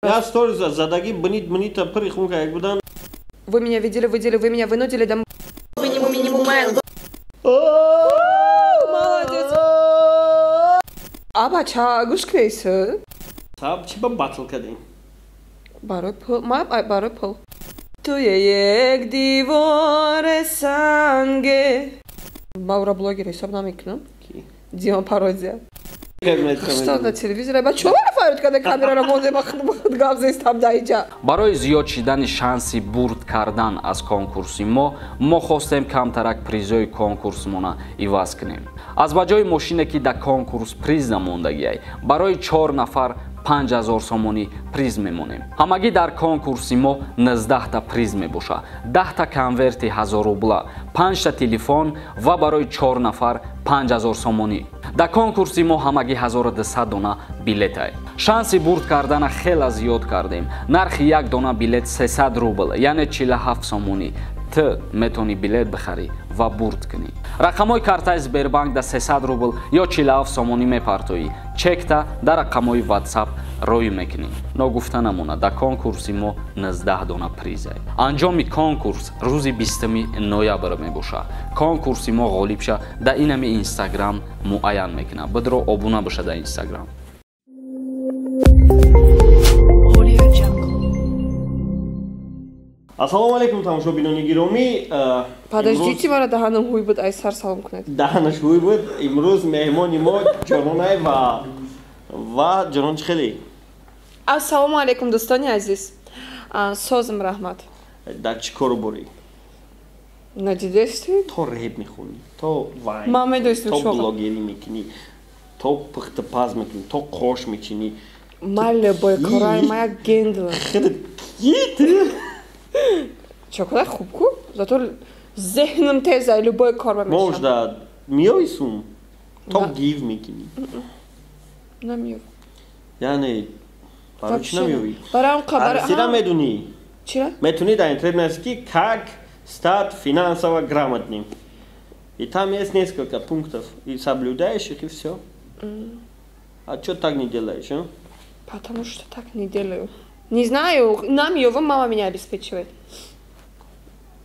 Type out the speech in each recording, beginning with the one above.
Я сторис задаги бнит прихунка як будан. Вы меня видели, вы меня вынудили, да минимум. Молодец. Абача, гушквейсы. Саб чиба батл кадин. Барой пол. Туе диворе санге. Баура блогер исоб намикнам. Дима пародия. Что на телевизоре? Ба чё марафарут, когда камера работает, гавзе там дайджа. Барои зиёд шидани шанси бурд кардан аз конкурси мо хостем камтарак призои конкурсмона иваз кунем. Аз ба ҷои мошине ки да конкурс приз намондагиай, барои 4 нафар 5000 сомонӣ приз мемонем. Ҳамагӣ дар конкурси мо 19 та приз мебоша, 10 та конверти 1000 рубла, 5 та телефон ва барои 4 нафар 5000 сомонӣ. Дар конкурси мо ҳамагӣ 1200 дона билет ай. Шанси бурд кардана хела зиёд кардем. Нархи як дона билет 300 рубл, яъне 47 сомонӣ. Ты метони билет бихарӣ ва бурд кунӣ. Рақамҳои картаи Сбербанк да 300 рубл ё 47 сомонӣ мепартоӣ. Чекта дар рақамҳои WhatsApp роӣ мекунӣ. Ногуфта намона, дар конкурси мо 19 дона приз ай. Анҷоми конкурс рӯзи 20 ноябр мебоша. Конкурси мо ғолиб ша дар инами Instagram муайян мекуна. Бидро обуна боша дар Instagram. Ассалому алейкум, тамошобинони гиромӣ. Подождите, мара даҳанам ҳуй буд, ай сар салом кунед. Даҳанаш ҳуй буд. Имрӯз меҳмони мо ҷононай ва ҷонон чӣ хеле? Ассалому алейкум дӯстони азиз. Созим раҳмат. Дар чӣ кору борӣ? Надидестӣ? То реп мехонӣ, то вайн, Ман медонистам то шумо. блогерӣ мекунӣ, то пухтупаз мекунӣ, то кош мечинӣ. Мале бой корай, моя гендла. Чоколад хуб ку? Зато зеҳнам теза, любой кор мешавад. Можда меовисум, то гив мекунӣ. Намеов. Яъне барои чӣ намеовӣ? Барам қабар. Сира медунӣ? Чира? Метунӣ дар интернет навести как стать финансово грамотным. И там есть несколько пунктов. И соблюдаешь их, и все. А что так не делаешь, а? Потому что так не делаю. Не знаю, намеовым мама меня обеспечивает.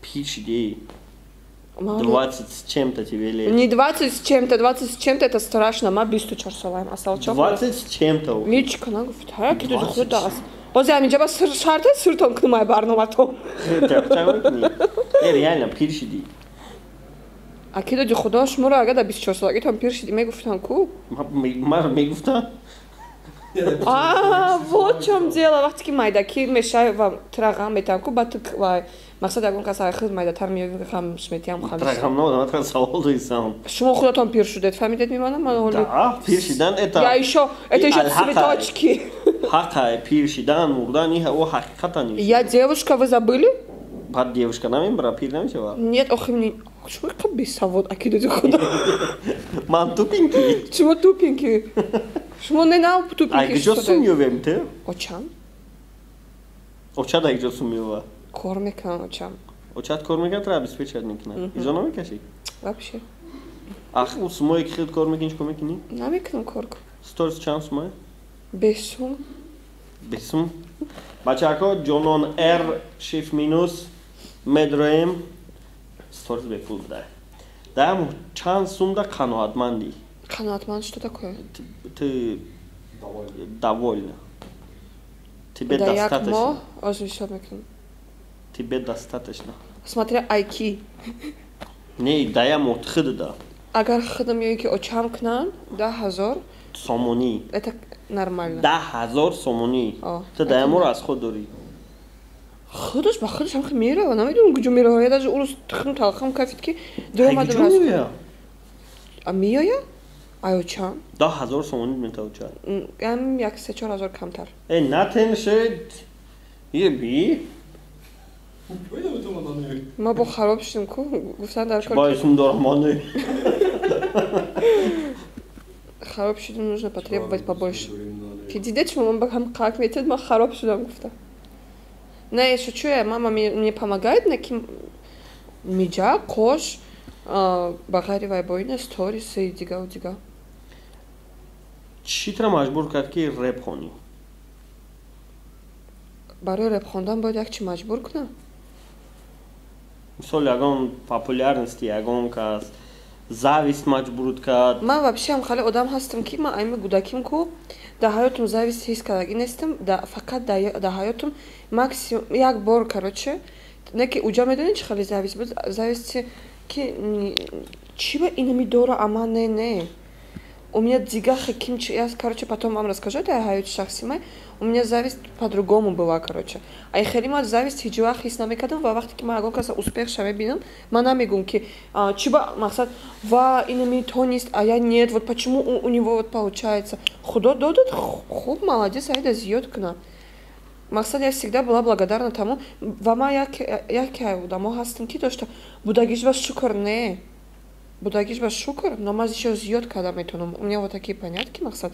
PhD. Мама 20 с чем-то тебе лет. Не 20 с чем-то, 20 с чем-то это страшно. Ма бисту чарсолаем, а салчок. 20 с чем-то. Мичка, на гуфт, ҳая ки дуду худас. Бози аминҷаба шарта сиртон кунмай барноматон. Реально, PhD. А ки дуду худо шуморо ага да 24 солагитон PhD мегуфтан ку? Мар мегуфтан? Вот в чем дело. Вақти ки майдаки мешай ва трағам метам ку ба тук вай. Мақсад ягон каса хизм майдатар меёвигам шметиам хамис. Трағам но, на савол доисам. Шумо худатон пир шудед, фамидед меманам ман оли. Да, пир шидан это. Я еще цветочки. Хака пир шидан, мурдан и о ҳақиқата нест. Я девушка, вы забыли? Бад девушка намебара, пир намешава. Нет, ох мне. Шумо ка бесавод, аки дуду худо. Ман тупинки. Чумо тупинки? Шумо не нав тупинки. Ай куҷо сум меёвем те? Очам? Оча дар куҷо сум меёва? Кор мекунам очам. Очат кор мекунад, тра обеспечивать мекунад. Изо намекашӣ? Вообще. Ах, у сумое ки хеле кор мекунӣ чӣ кор мекунӣ? Намекунам корку. Сторис чанд сумое? Бесум. Бесум. Бачаҳако, ҷонон р шиф минус медроем сторис бепул дай. Даям чанд сумда қаноатмандӣ? Қаноатманд что такое? Ты довольна. Тебе Да як достаточно. мо озмишоб мекунам. Тебе достаточно. Смотря айки. Не, даям отхид да. Агар хидам ёи ки очам кунан 10,000 Сомонӣ. это нормально. 10,000 сомонӣ. О, Ты даяморо аз худ дорӣ. Худаш ба худаш ҳам мерава, намедонам куҷо мерава. Я даже урус тухм талхам кафид ки доомадам Куҷо меоя? А меоя? Ай очам? 10,000 сомонӣ метавочад. Ам як 3-4 камтар. Натен шед. Би? Ма бо хароб шудем ку гуфтан дар кор. Байсум дорманы. Хароб шудем, нужно потребовать побольше. Ки дидед шумо ман ҳам как метед, ман хароб шудам гуфта. Не, шучу я, мама мне помогает на ким миҷа, кош, бағари вай боина, сторис и дига. Чӣ тра маҷбур кард ки реп хонӣ? барои рэп хондан бояд як чӣ маҷбур кунам? Мисол ягон популярности ягон кас завист маҷбурут кард. Ман вообще хеле одам ҳастам ки ман айми кӯдаким ку дар ҳаётум завист ҳис кардаги нестам, фақат дар ҳаётум максимум як бор короче не ки уҷа медонӣ чӣ хеле завист буд, зависти ки чӣ ба ина медора, а ман не. У меня дзига хаким, я, короче, потом вам расскажу, это я ҳаёти шахси май. У меня зависть по-другому была, короче. А я хеле ман зависть ҳеҷ вақт ҳис намекардам ва вақте ки ман ягон каса успехша мебинам, ман намегӯям ки чӣ ба мақсад ва ина метавонист, а я нет, вот почему у него вот получается. Худо додад, хуб, молодец, айда зиёд кунам. Мақсад я всегда была благодарна тому, ва ман яке одамо ҳастам ки дошта будагиш ба шукр не. Будагиш ба шукр, но ман ещё зиёд карда метавонам. У меня вот такие понятки, мақсад.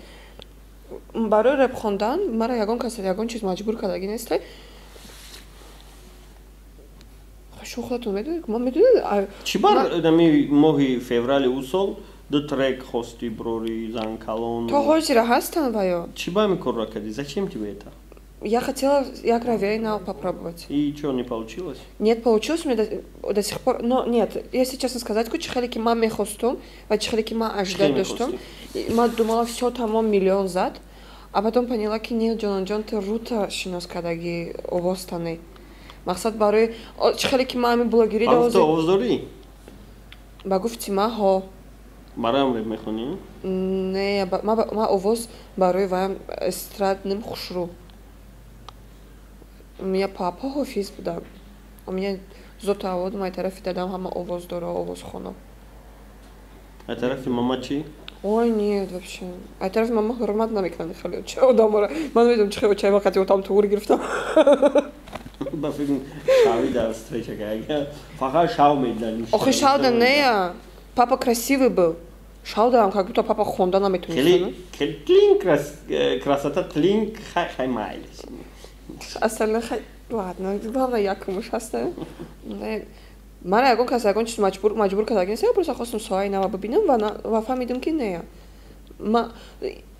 Барои рэп хондан мара ягон кас ягон чиз маҷбур кардаги нестай. Шухлатон медонед? Ман медонед? Чӣ бар нами моҳи феврали у сол ду трек хости брори Занкалон? То ҳозира ҳастан ваё? Чӣ ба ҳамин корро кардӣ? Зачем тебе это? Я хотела як равейнал попробовать. И что, не получилось? Нет, получилось у меня до сих пор. Но нет, если честно сказать, ки чихеле ки ман мехостум ва чихеле ки ман аждад доштум. Ман думала всё тамом миллион зад, а потом поняла ки нет, ҷонаҷон ты рута шинос кардаги овозтани. Мақсад барои чихеле ки ман ҳамин блогери да овоз дорӣ? Ба гуфти ман ҳо. Бароям рэп мехонӣ? Не, ман овоз барои ваям эстрадным хушрӯ. У меня папа хафиз буда. У меня зотавод моей тарафи дадам ҳама овоз дора, овоз хона. А тарафи мама чӣ? Ой, нет, вообще. А тарафи мама ҳурмат намекунад хеле. Чӣ одамора? Ман медонам чӣ чай вақти там тур гирифтам. Ба фикр шави дар встречаga. Фақат шав медали. Охи шав да не. Папа красивый был. Шав да, как будто папа хонда наметунад. Клин красота, клин хай майлис. Остальное ладно, главное якумуш ҳаста. Мара ягон кас ягон чиз маҷбур кардаги нест. Я просто хостам соҳаи нава бибинам ва фаҳмидам ки не.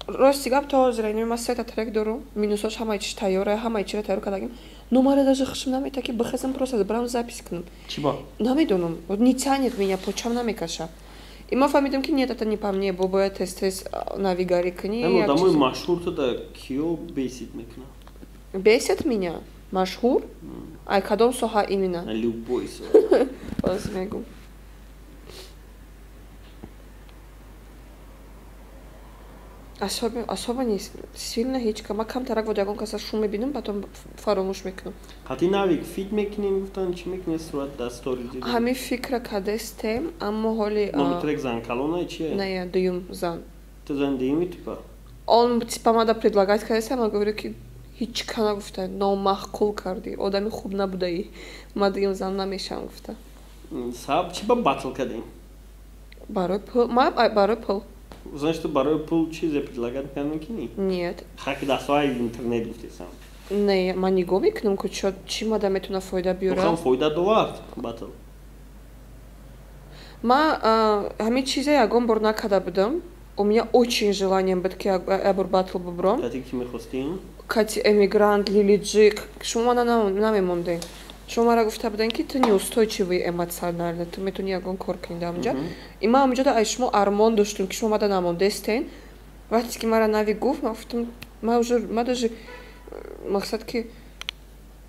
Рости гап то ҳозир ин ман сета трек дорум, минусош ҳамаи чиз тайёра, ҳамаи чиро тайёр кардагим. Но мара даже хушим наметад ки бихезам просто барам запис кунам. Чӣ ба? Намедонам, не тянет меня, почам намекаша. И ман фаҳмидам ки нет, это не по мне, бояд тез навигари кунӣ. Одамои машҳуртада киё бесит мекунад? Бесит меня? Машҳур? Ай кадом соҳа именно? Любой соҳа. Баъз мегӯм. Особо нест. Сильно ҳеҷ кам. Ман камтарак вод ягон каса шум мебинам, потом фаромӯш мекунам. Ҳати навик фит мекунем, гуфтан чӣ мекунем сурат дастори дидем? Ҳамин фикра кадестем, аммо ҳоли Номи трек Занкалона чие? Не, дуюм зан. Ты зан дуюми типа? Он типа мада предлагать кадестем, ман говорю ки ҳеҷ кана гуфта, номаъқул кардӣ, одами хуб набудаӣ. Ман дуюм зан намешавам гуфта. Сабаб чӣ ба батл кардем? Барои пул. Ман барои пул. Значит, барои пул чизе предлагат мекардем ки не? Нет. Хаки дастҳои интернет гуфтӣ сам. Не, ман нигоҳ мекунам ки чӣ мада метавона фоида биёрад. Хам фоида довард батл. Ман ҳамин чизе ягон бор накарда будам. У меня очень желание буд ки як бор батл бибирам. Кати ки мехостем? Кати Эмигрант, Лили Джик. Шумо намемондед. Шумо мара гуфта буден ки ту неустойчивый эмоционально, ту метавонӣ ягон кор кунӣ дар онҷа. И ман онҷода ай шумо армон доштум ки шумо мада намондестен. Вақте ки мара нави гуфт, ман гуфтам, ман даже мақсад ки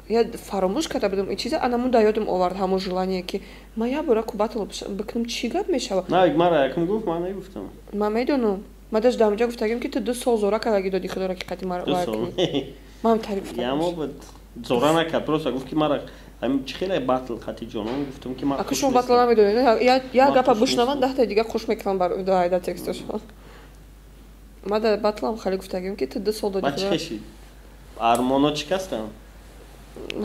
я фаромӯш карда будам ин чиза, анамун дар ёдам овард ҳамон желание ки ман як бора ку батл бикунам чӣ гап мешава. Навик мара якум гуфт, ман негуфтам. Ман медонам. Ман даже дар онҷа гуфтагим ки ту 2 сол зора кардаги доди худоро ки қати мара кунӣ. Ман тариф кардам. Ямо буд зора накард, просто гуфт ки мара ҳамин чӣ хеле батл хати ҷонон гуфтам ки ман. Ака шумо батл намедонед? Як гапа бушнавам, 10 та дига хуш мекунам до айда тексташо. Ман дар батлам хеле гуфтагим ки ту 2 сол доди худоро. Бачхеши. Армоно шикастан?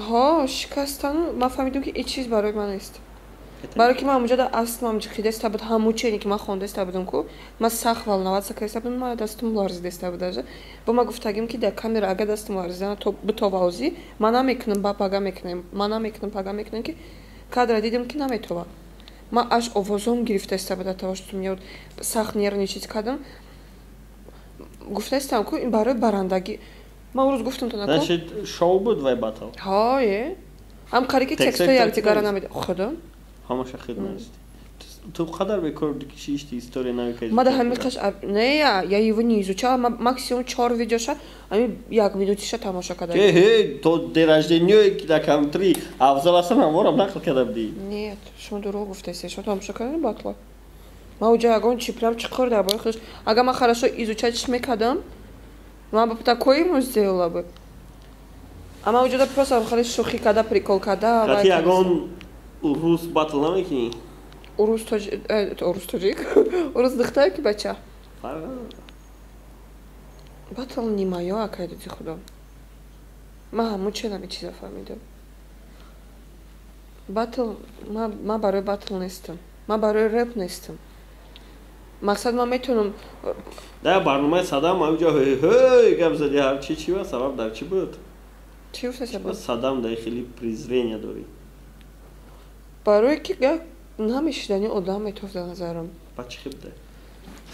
Ҳо, шикастан, ман фаҳмидам ки ин чиз барои ман нест. Барои ки ман онҷода аслан хидеста буд ҳамун чизе ки ман хондеста будам ку, ман сахт волноваться карда будам, ман дастум ларзидеста буд. Бо ман гуфтагим ки дар камера агар дастум ларзидана то битовази, ман намекунам ба пага мекунам, ман намекунам пага мекунам ки кадра дидам ки наметова. Ман аж овозом гирифтеста буд, того что меня сахт нервничать кардам. Гуфтестам ку ин барои барандаги ма урӯз гуфтам то накун. Значит, шоу буд вай батл. Ҳое. Ам қарики текстҳо якдигара намед. Худо. Ҳамаша хидмат аст. Ту қадар бекор кишишти история навика. Ма да ҳамин қаш не я его не изучала, максимум 4 видеоша, ами 1 минутиша тамоша кардам. То день рождения да кам 3, а взялася на ворам нақл карда буди. Нет, шумо дурӯғ гуфтаед, шумо тамоша кардем батла. Ма уҷа ягон чиплам чиқурда бо худаш. Агар ман хорошо изучать мекардам, ман бы такое ему сделала бы. Ама уҷа да просто хали шухи карда, прикол карда. Кати ягон рус батл намекини? Урус тоҷик. Урус духтар ки бача. Батл нимаё акай доди худо. Ма ҳамун ченами чиза фаҳмидам. Батл ма барои батл нестам. Ма барои рэп нестам. Мақсад ман метавонам Да барномаи Садам авҷа ҳей гап зади ҳар чи ва сабаб дар чи буд? чӣ гуфта сабаб? Садам дай хеле презрения дорӣ. Барои ки намешидани одам метофта назарам. Ба чӣ хиб да?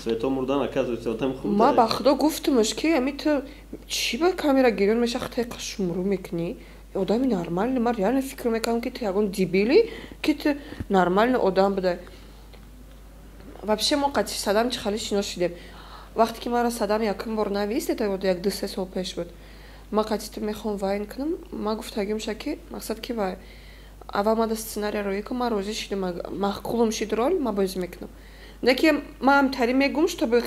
Свето мурдан оказывается одам хуб. Ма ба худо гуфтамаш ки ами ту чӣ ба камера гирён меша хатайқа шумру мекунӣ? Одами нормальный, ман реально фикр мекардам ки ту ягон дебили, ки ту нормальный одам будай. Вообще мо қатъи Садам чӣ хали шинос шудем. Вақте ки мара Садам якум бор навист, это 1-2 сол пеш буд. Ма қатъи ту мехоҳам вайн кунам, ма гуфтагимша ки мақсад ки вай аввал ма да сценария роӣ кунам, ма розӣ шудам, маъқулам шуд рол, ма бозӣ мекунам. Не ки ма ҳамтари мегум, чтобы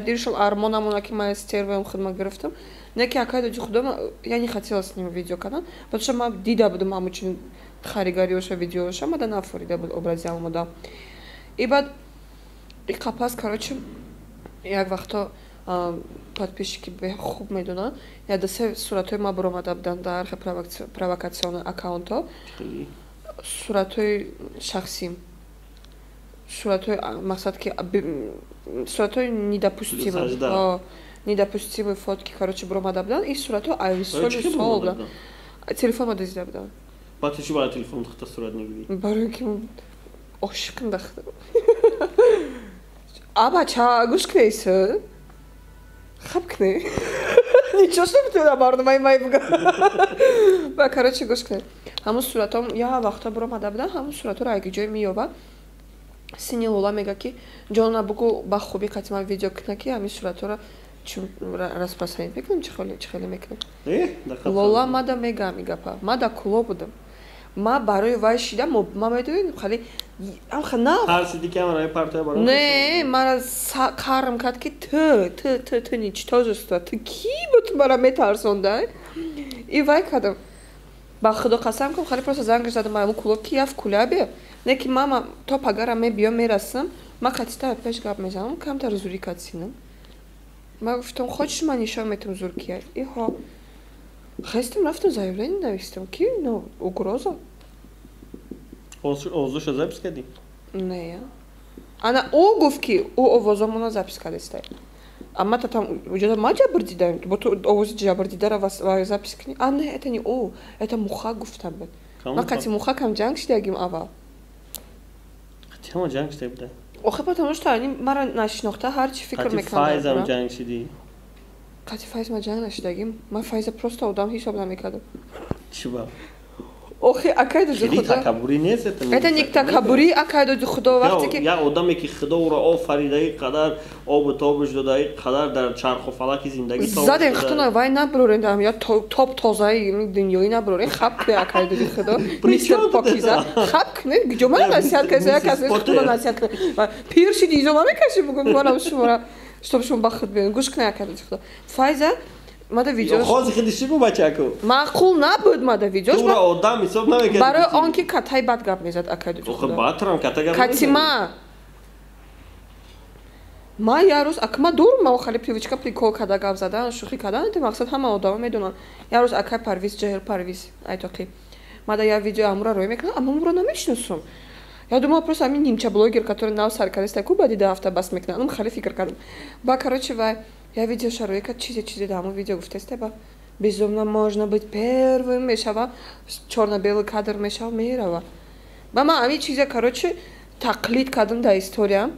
диршал армон намона ки ма стерваам хидмат гирифтам. Не ки акай доди худо, я не хотела с ним видео канал, потому что ма дида будам ҳамучин харигариёша видеоша, ма да нафорида буд образи алмода. И баъд и қапас короче як вақто подписчики хуб медонанд, як да се суратҳои ма баромада буданд дар провокатсион аккаунто. Суратҳои шахсим. Суратҳои мақсад ки суратҳои недопустимы. Недопустимы фотки короче баромада буданд. И суратҳо айвисоли сол буданд. Телефон ма дозида буданд. Баъд чӣ барои телефон духта сурат мегирӣ? Барои ки ошиқм дахта. Абача гӯш кунейсӣ? Хаб кунӣ? Ничего што метавонам барномаи май бигӯ. Ва короче гӯш кунед. Ҳамун суратҳом я вақта баромада буданд, ҳамун суратҳоро аги ҷое меёба. Сини Лола мега ки ҷона бугӯ ба хубӣ қатъи ман видео кунам ки ҳамин суратҳоро чун распространить мекунам, чӣ хеле мекунам. Лола ма да мега ҳамин гапа. Ма да куло будам. Ма барои вай шидам, ма медонем хали тарсиди камераи партия барои не мара қарм кард ки ту ничтожество, ту ки буд мара метарсондай. И вай кардам. Ба худо қасам кунам, хали просто зангаш задам ҳамун куло ки яв кулябе. Не ки мама то пагара мебиём мерасам, ма қатъи та пеш гап мезанам, камтар зури катсинам. Ма гуфтам хочеш ман нишон метам зур кияд. Иҳо хестам рафтам заявление навистам ки угроза. Овозуша запис кардӣ? Не. Ана ӯ гуфт ки ӯ овозамона запис кардестай. Амма та там уҷода ма ҷабр дидам, бо ту овози ҷабр дидара ва запис кунӣ. А не, это не ӯ, это Муха гуфтам буд. Ма қатъи Муха кам ҷанг шудагим аввал. Қатъи ҳама ҷанг шуда буда? Охе потому что они мара нашинохта ҳарчи фикр мекардам. Қатъи Файзам ҷанг шудӣ? Қатъи Файз ма ҷанг нашудагим. Ман Файза просто одам ҳисоб намекардам. Чӣ ба? Охе акай доди худо. Такаббурӣ нест это. Это не такаббурӣ, акай доди худо вақте ки як одаме ки худо ӯро офарида, қадар обу тобуш дода, қадар дар чарху фалаки зиндагӣ тобуш задем хатуна вай набурорем, я топ тозаи дунёӣ набурорем, хаб кунед акай доди худо. Мистер Покиза, хаб кунед, ҷо ман насиҳат кардем, як кас худо насиҳат кунед. Пир шуди изо намекашӣ бугум манам шумора, чтоб шумо ба худ биён. Гӯш кунед акай доди худо. Файза мада видеош хози хидиши бу бачаку маъқул набуд мада видеош тура одам ҳисоб намекард барои он ки катай бад гап мезад акай доди охе батрам катай гап кати ма я рӯз акма дурм ма хали привычка прикол карда гап задан шӯхӣ кардан это мақсад ҳама одама медонанд я рӯз акай Парвиз ҷаҳир Парвиз айтоқӣ мада я видео амура рӯй мекунам аммо амура намешиносам я думала просто ҳамин нимча блогер который нав саркариста ку баъди 2 ҳафта бас мекунам хали фикр кардам ба короче вай я видео шарои как чизе да ҳамон видео гуфтаст ба безумно можно быть первым мешава чорно-белый кадр мешава мерава ба ман ҳамин чизе короче тақлид кардам дар историям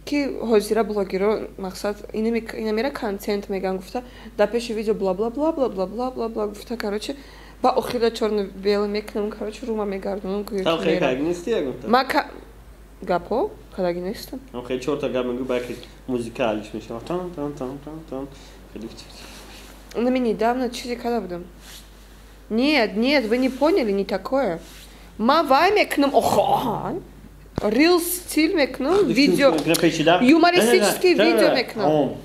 ки ҳозира блогеро мақсад инамера контент меган гуфта дапеши видео бла бла бла бла бла бла бла бла гуфта короче ба охира чорно-бело мекунам короче рума мегардонам Там хай как нести я гуфта. Мака гапо кадаги нестам. Там хай чорта гап мегу баки музыкалиш мешава. Там. На меня недавно чизи когда будем. Нет, вы не поняли, не такое. Ма вай мекнам охо. Real стиль мекнам, видео. Юмористические видео мекнам.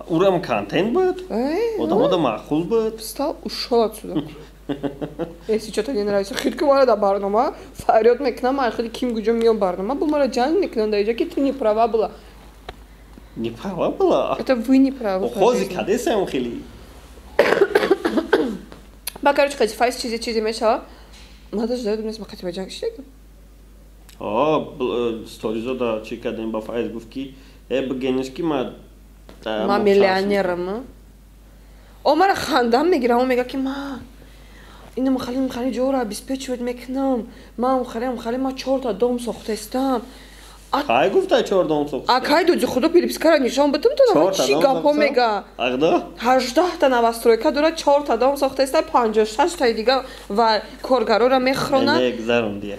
Урам контент будет? Одам махул будет? Встал, ушел отсюда. Если что-то не нравится, хитка мара да барнома, фарет мекнам, а хитка ким гуджом мил барнома, был мара джан мекнам, да иджаки ты не права была. Не права была? Это вы не правы. Хози каде сам хили? Ба, короче, хоть файс чизи мешала. Надо ждать, думаю, смотреть в джанг штеку. Сторизо да чика дем ба файс гуфки. Генешки ма миллионером. Омара хандам мегира, он мега ки ма. Ина махали жора обеспечивать мекнам. Ма махали ма чорта дом сохтестам. Хай гуфта чор дом сохтестам. А кай доди худо перепискара нишон бутум то чи гапо мега. Агда? 18 та новостройка дура 4 та дом сохтеста 56 та дига ва коргарора мехрона. Не гзарун дия.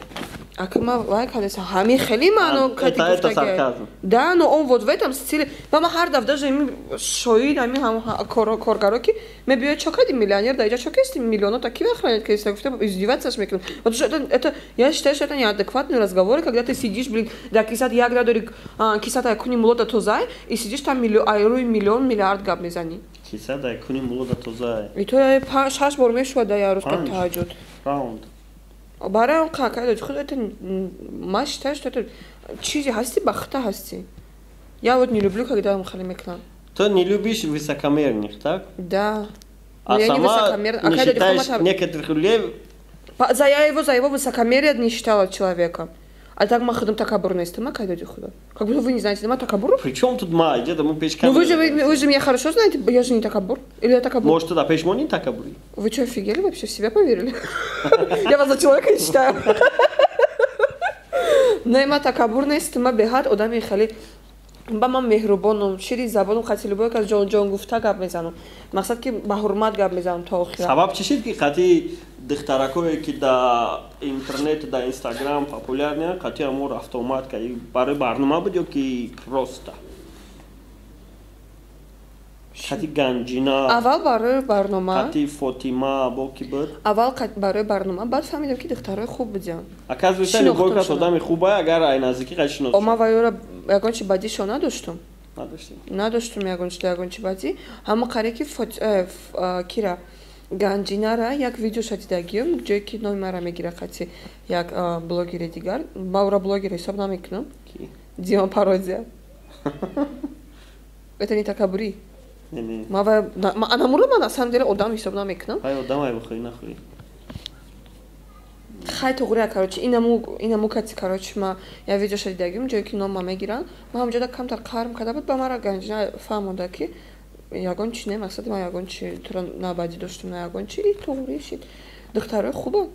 Акма вай кадеса хами хели ману кати гуфта. Да, но он вот в этом стиле. Мама хардав даже им шоид ами хам коргароки. Ме био чокади миллионер, да иджа чокести миллионов такие охранять, если гуфта издеваться смекнут. Вот это я считаю, что это неадекватные разговоры, когда ты сидишь, блин, да кисат я градори кисата якуни мулода тозай и сидишь там миллион миллиард габмезани. Кисата якуни мулода тозай. И то я шаш бор мешва да я русская таджуд. Раунд. Барай он как, это ма считаю, что это чизи хасти бахта хасти. Я вот не люблю, когда махали мекнам. Ты не любишь высокомерных, так? Да. А я сама не считаешь некоторых людей... Я его за его высокомерие не считала человеком. А так махадам такабурность, ма кайда дихуда. Как будто вы не знаете, ма такабур? При чем тут ма? Где-то мы печками... Ну вы же меня хорошо знаете, я же не такабур. Или я такабур? Может, тогда печмо не такабур? Вы что, офигели вообще? В себя поверили? Я вас за человека не считаю. Нема такабурность, ма бехат, одам ехали. Бама мехрубоном, шири забоном, хати любой каз джон гуфта габ мезаном. Мақсад ки ба ҳурмат габ мезанам то охира. Сабаб чи шид ки хати дихтаракое ки да интернет, да инстаграм популярния, хати амур автомат ка барои барнома буд ё ки просто? Хати ганҷина. Аввал барои барнома. Хати Фотима бо ки буд? Аввал барои барнома, баъд фаҳмидам ки духтарои хуб будиан. Оказывается, любой кас одами хубае, агар ай наздики хати шиносӣ. Ма ва ёра ягон чи бадишо надоштум. Надоштим ягон чи бади. Ҳама қаре ки кира ганҷинара як видеоша дидагиём, ҷое ки номи мара мегира хати як блогери дигар. Мавра блогер ҳисоб намекунам. Дима пародия. Это не такабури. Анамура ман на самом деле одам ҳисоб намекунам. Ай одам ай бухӯи нахӯи. Хай тоғрия короче инаму кати короче ма я видеоша дидагим ҷое ки ном ма мегиран. Ма ҳамҷода камтар қарм када буд ба мара ганҷина фаҳмода ки ягон чи не мақсади ма ягон чи тура набади доштум на ягон чи тоғрия шид. Духтарои хуба.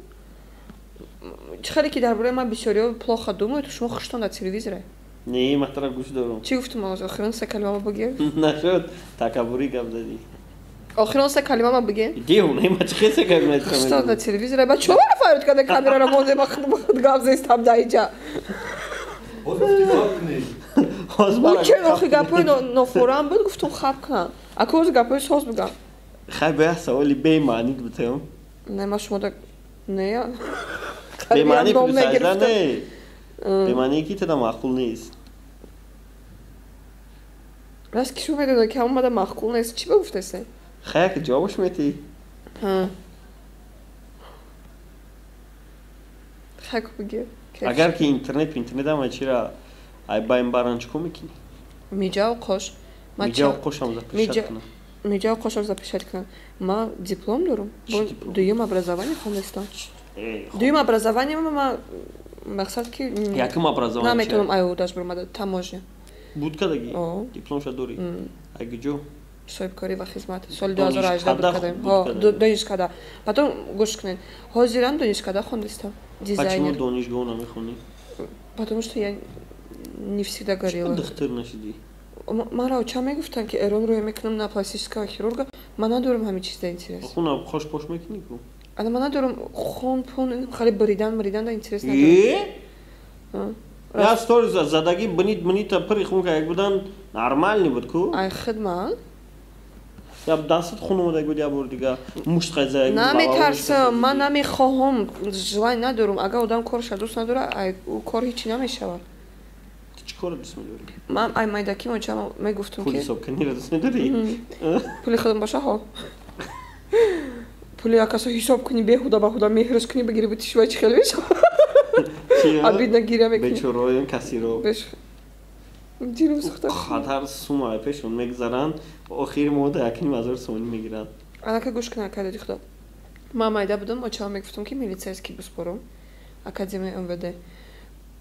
Чӣ хеле ки дар бораи ман бисёриҳо плохо думаед, шумо хуштон дар телевизоре? Не, ма тара гӯш дорам. Чӣ гуфтум охирон се калимамо бигем? Нашуд, такабурӣ гап задӣ. Охирон се калимамо бигем? Дию, не, ма чӣ хесе гап метавонем. Хуштон дар телевизоре, ба чора фарод када камераро монде ма гап зестам да иҷа. Чен охи гапои нофорам буд гуфтум хаб кунам. Акоз гапои соз бигам. Хай беҳ саволи бемаънӣ бутаём. Не, ма шумо да не. Бемаънӣ пурсажда не. Бемаънӣ ки тада маъқул нест. Раст ки шумо медонед ки ҳамон бада маъқул нест, чӣ бигуфтасе? Хай ки ҷавобаш метӣ. Хай ку бигӣ. Агар ки интернет ама чира ай байм баран чӣ кор мекунӣ? Миҷав қош. Миҷав қошам запишат кунам. Миҷав қошам запишат кунам. Ма диплом дорам. Дуюм образование хонистам. Дуюм образование ма мақсад ки якум образование наметавонам айодаш бирмада таможня. Будка даги? Дипломша дорӣ? Ай гуҷо? соҳибкорӣ ва хизмат соли 2018 буд кардем. Донишкада. Потом гӯш кунед. Ҳозирам донишкада хондистам. Почему донишгоҳ намехонӣ? Потому что я не всегда горела. Мара, чем я говорю, что Эрон Руемекнам на пластического хирурга, манадором хами чисто интересно. Хуна хош пошмекнику. А на манадором хон пон хали бридан да интересно. Я стор задаги бнита прихмука як будан нормальный будку. Ай хидма. Я дасат хунума да гудя бурдига мушқаза. Нами тарса, ман нами хоҳом, ҷилай надорум. Агар одам корша дӯст надора, ай кор ҳичи намешавад. Чӣ кор дӯст медорӣ? Ман ай майдаки монча мегуфтум ки пули ҳисобканиро дӯст медорӣ? Пули худам боша ҳо. Пули акасо ҳисоб кунӣ беҳуда меҳрос кунӣ бигирӣ бутишвай чӣ хеле мешавад. Обидна гиря мекунӣ. Бечораён касиро. Дилам сухта. Хатар сума пешон мегзаранд, охири мода 1000 сомонӣ мегиранд. Анака гӯш кун акадади худо. Ман майда будам, мочава мегуфтум ки милитсейский бисборум, академия МВД.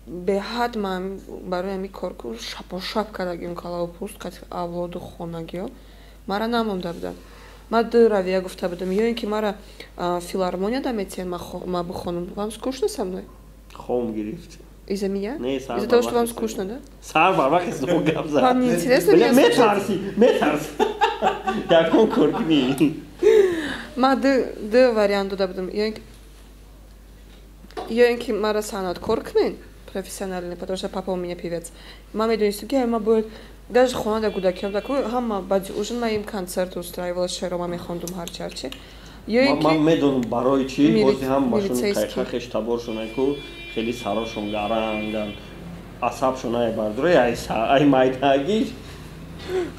Беҳад ман барои ҳамин кор шапошап кардагим калаву пӯст, кати авлоду хонагиё. Мара намонда будам. Ман ду равия гуфта будам, ё ин ки мара филармонияда метиҳен ман бихонам. Вам скучно со мной? Хом гирифт. Из-за меня? Не, из-за того, что вам скучно, да? Сар барвақт снова гап зад. Вам не интересно меня слушать? Метарси. Якон кор кунӣ. Ман ду вариант дода будам. Ё ин ки мара санъаткор кунен, профессиональный, потому что папа у меня певец. Ман медонистам ки ма бояд даже хонада кӯдакиам такой ҳама баъди ужин ман им концерт устраивала, шеърома мехондум ҳарчи. Ман медонам барои чӣ бози ҳам башон қайқахеш таборшона ку хеле сарошон гаранган асабшон ай бардуре ай майдагиш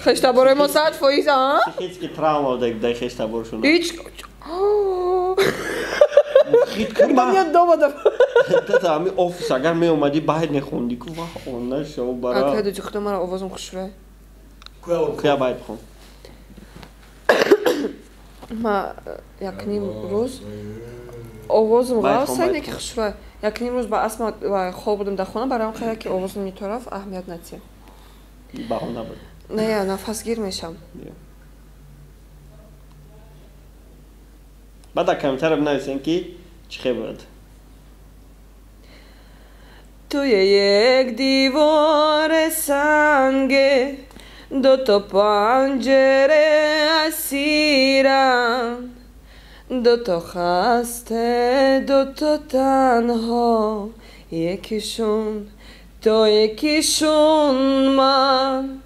хештаборои мо сад фоиз а ҳеч ки травма дай хештаборшона ҳеч когда мне дома да ами офис агар меомади баъд нехонди ку ва она шо бара акаду ҷи худо мара овозам хушрай куя баъд хон ма якним рӯз овозам ғавсай неки хушрай якним рӯз ба асма хол будам дар хона барам қая ки овозам метараф аҳамият натия баҳона буд не нафасгир мешам баъда камтар бинависем ки чӣ хел буд туе як дивори санге дото панҷере асирам дото хасте дото танҳо якишон то якишон ман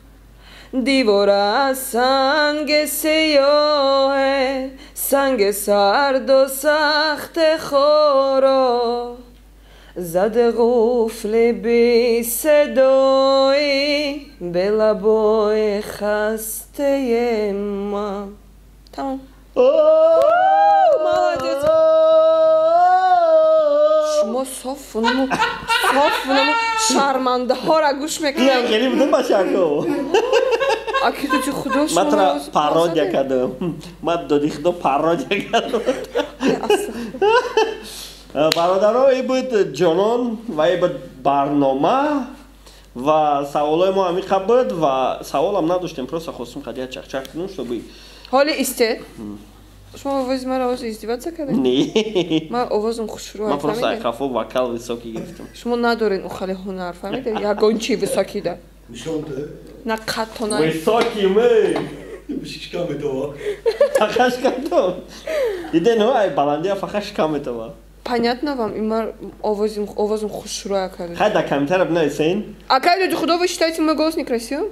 дивора санге сеёҳе санге сарду сахте хоро заде ғуфли бисадои белабои хастаи ман тамом молодец шумо софунаму шармандаҳора гӯш мекунед ям хеле будам башако акидуҷи худо ман тра пародия кардам ман доди худо пародия кардам бародаро ин буд ҷонон ва ин буд барнома ва саволои мо амиқа буд ва саволам надоштем просто хостум қадия чақчақ кунам чтобы ҳоли истед шумо овози мара оз издивоца кардед не ман овозам хушрӯ ман просто айқафо вокал високӣ гирифтам шумо надоред ухали ҳунар фаҳмидед ягон чи високида на қаттона високи ме фақат шкамтон иде ну ай баландия фақат шкаметова понятно вам имар овозим хушрӯя кардед хайда камтар бинависен акай ду худо вы считаете мой голос некрасивым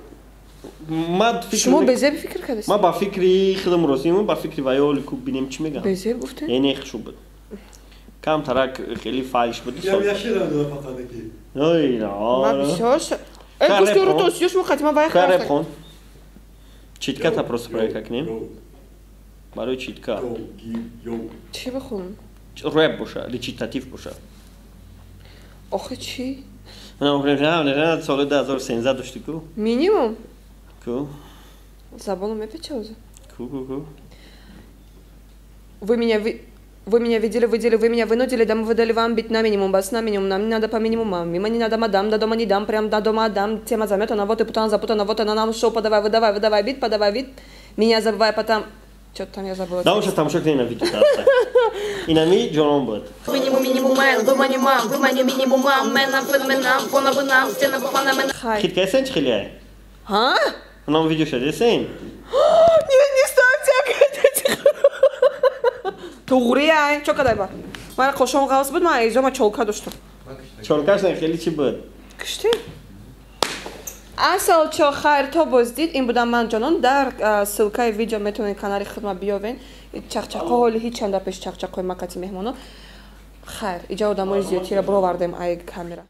шумо безеб фикр кардед ман ба фикри худам розимам ба фикри ваёли ку бинем чӣ мегӯям безеб гуфтед не хуш буд камтарак хеле фаҳиш буд ой ман бисёр гӯшти рутос ёш мо хатима вай реп хон читката просто проекта кунем барои читка чӣ бихонам рэп боша речитатив боша охе чӣ соли 2013 дошти ку минимум ку забону мепечауза ку вы меня видели, вы меня вынудили, да мы выдали вам бить на минимум, бас на минимум, нам не надо по минимумам, мимо не надо мадам, до дома не дам, прям до дома дам, тема заметана, вот и путана запутана, вот она нам шоу, подавай, выдавай бит, меня забывай потом, Что-то там я забыла. Да, уже там шок на видео. Инами Джон Бот. Хит кайсен чхиляй? А? Нам видео что десен? Не ставьте опять. Тугрия, что когда ба? Мара кошон галс буд, ма изома чолка доштум. Чолкаш на хели чи буд? Кшти? Асал чо хайрто боздид, ин будам ман ҷонон дар ссилкаи видео метавонед канали худма биёвен. Чақчақҳои ҳеҷ чанда пеш чақчақҳои макати меҳмонон. Хайр, иҷа одамои зиёдтира бировардем ай камера.